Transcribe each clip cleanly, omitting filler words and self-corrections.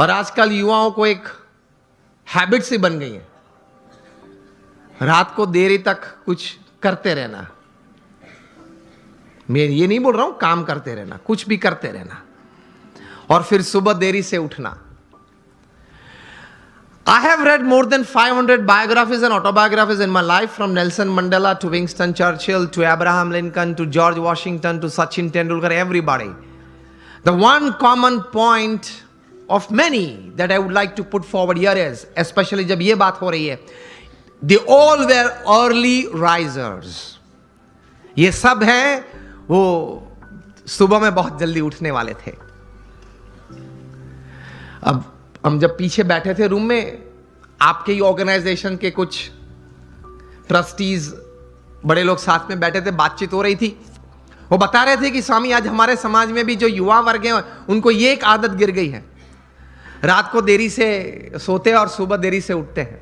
और आजकल युवाओं को एक हैबिट सी बन गई है, रात को देरी तक कुछ करते रहना। मैं ये नहीं बोल रहा हूं काम करते रहना, कुछ भी करते रहना, और फिर सुबह देरी से उठना। I have read more than 500 biographies and autobiographies in my life, from Nelson Mandela to Winston Churchill to Abraham Lincoln to George Washington to Sachin Tendulkar, everybody. The one common point of many that I would like to put forward here is, especially जब ये बात हो रही है, they all were early risers. ये सब हैं वो सुबह में बहुत जल्दी उठने वाले थे। अब हम जब पीछे बैठे थे रूम में, आपके ही ऑर्गेनाइजेशन के कुछ ट्रस्टीज बड़े लोग साथ में बैठे थे, बातचीत हो रही थी। वो बता रहे थे कि स्वामी आज हमारे समाज में भी जो युवा वर्ग हैं उनको ये एक आदत गिर गई है, रात को देरी से सोते हैं और सुबह देरी से उठते हैं।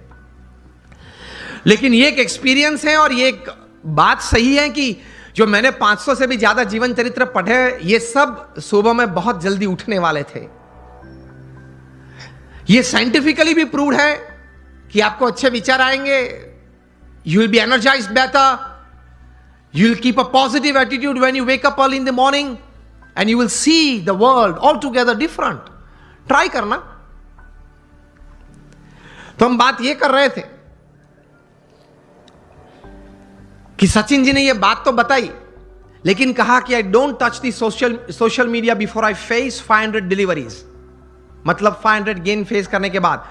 लेकिन ये एक एक्सपीरियंस है और ये एक बात सही है कि जो मैंने 500 से भी ज्यादा जीवन चरित्र पढ़े, ये सब सुबह में बहुत जल्दी उठने वाले थे। ये साइंटिफिकली भी प्रूव्ड है कि आपको अच्छे विचार आएंगे, you will be energised better, you will keep a positive attitude when you wake up early in the morning and you will see the world all together different. Try करना। तो हम बात ये कर रहे थे कि सचिन जी ने ये बात तो बताई, लेकिन कहा कि I don't touch the social media before I face 500 deliveries, मतलब 500 गेन फेस करने के बाद।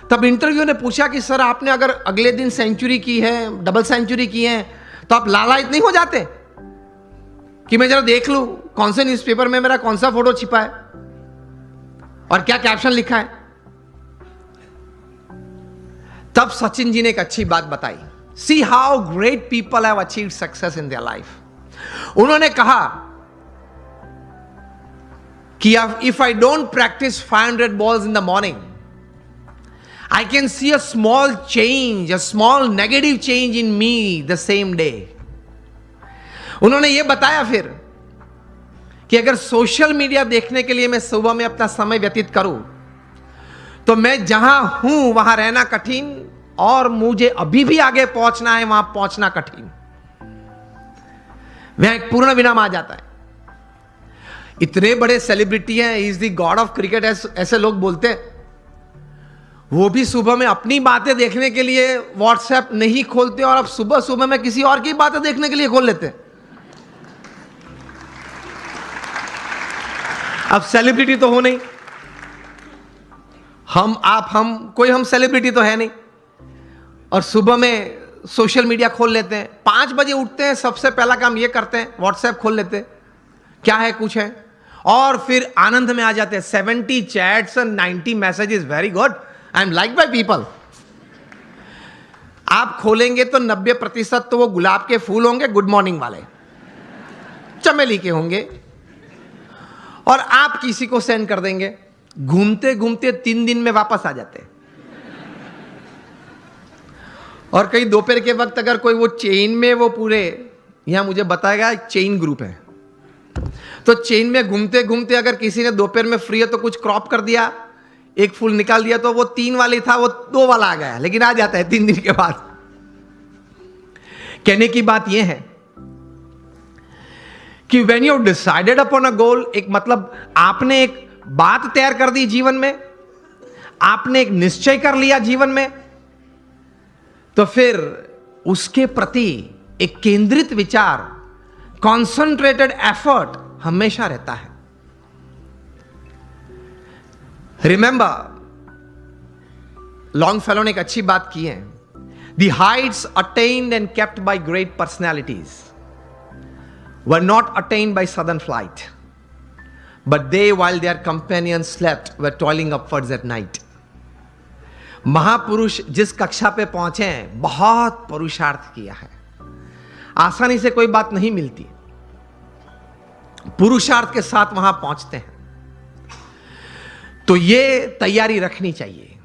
तब इंटरव्यू ने पूछा कि सर आपने अगर अगले दिन सेंचुरी की है, डबल सेंचुरी की है, तो आप लालायित नहीं हो जाते कि मैं जरा देख लूं कौन से न्यूज़पेपर में मेरा कौन सा फोटो छिपा है और क्या कैप्शन लिखा है? तब सचिन जी ने एक अच्छी बात बताई। See how great people have achieved success in their life. उन्होंने कहा कि if I don't practice 500 balls in the morning, I can see a small change, a small negative change in me the same day. उन्होंने ये बताया फिर कि अगर social media देखने के लिए मैं सुबह में अपना समय व्यतीत करूं, तो मैं जहां हूं वहां रहना कठिन, और मुझे अभी भी आगे पहुंचना है, वहां पहुंचना कठिन। वहां एक पूर्ण विराम आ जाता है। इतने बड़े सेलिब्रिटी हैं, is the God of cricket ऐसे लोग बोलते हैं, वो भी सुबह में अपनी बातें देखने के लिए व्हाट्सएप नहीं खोलते, और अब सुबह सुबह में किसी और की बातें देखने के लिए खोल लेते हैं। अब सेलिब्रिटी तो हो नहीं, हम कोई हम सेलिब्रिटी तो है नहीं, और सुबह में सोशल मीडिया खोल लेते हैं। 5 बजे उठते हैं, सबसे पहला काम ये करते हैं, व्हाट्सएप खोल लेते हैं, क्या है कुछ है, और फिर आनंद में आ जाते हैं। 70 chats and 90 messages, very good, I am like by people. आप खोलेंगे तो 90% तो वो गुलाब के फूल होंगे, गुड मॉर्निंग वाले, चमेली के होंगे, और आप किसी को सेंड कर देंगे। घूमते घूमते 3 दिन में वापस आ जाते हैं। और कई दोपहर के वक्त अगर कोई वो चेन में, वो पूरे यहां मुझे बताएगा चेन ग्रुप है, तो चेन में घूमते घूमते अगर किसी ने दोपहर में फ्री है तो कुछ क्रॉप कर दिया, एक फूल निकाल दिया, तो वो 3 वाली था वो 2 वाला आ गया, लेकिन आ जाता है 3 दिन के बाद। कहने की बात यह है कि when you decided upon a goal, एक मतलब आपने एक बात तैयार कर दी जीवन में, आपने एक निश्चय कर लिया जीवन में, तो फिर उसके प्रति एक केंद्रित विचार, कॉन्सेंट्रेटेड एफर्ट हमेशा रहता है। रिमेंबर, लॉन्गफेलो ने एक अच्छी बात की है, the heights attend and kept by great personalities were not attend by sudden flight, but they while their companions slept were toiling upwards at night. महापुरुष जिस कक्षा पे पहुंचे हैं, बहुत पुरुषार्थ किया है, आसानी से कोई बात नहीं मिलती, पुरुषार्थ के साथ वहां पहुंचते हैं। तो ये तैयारी रखनी चाहिए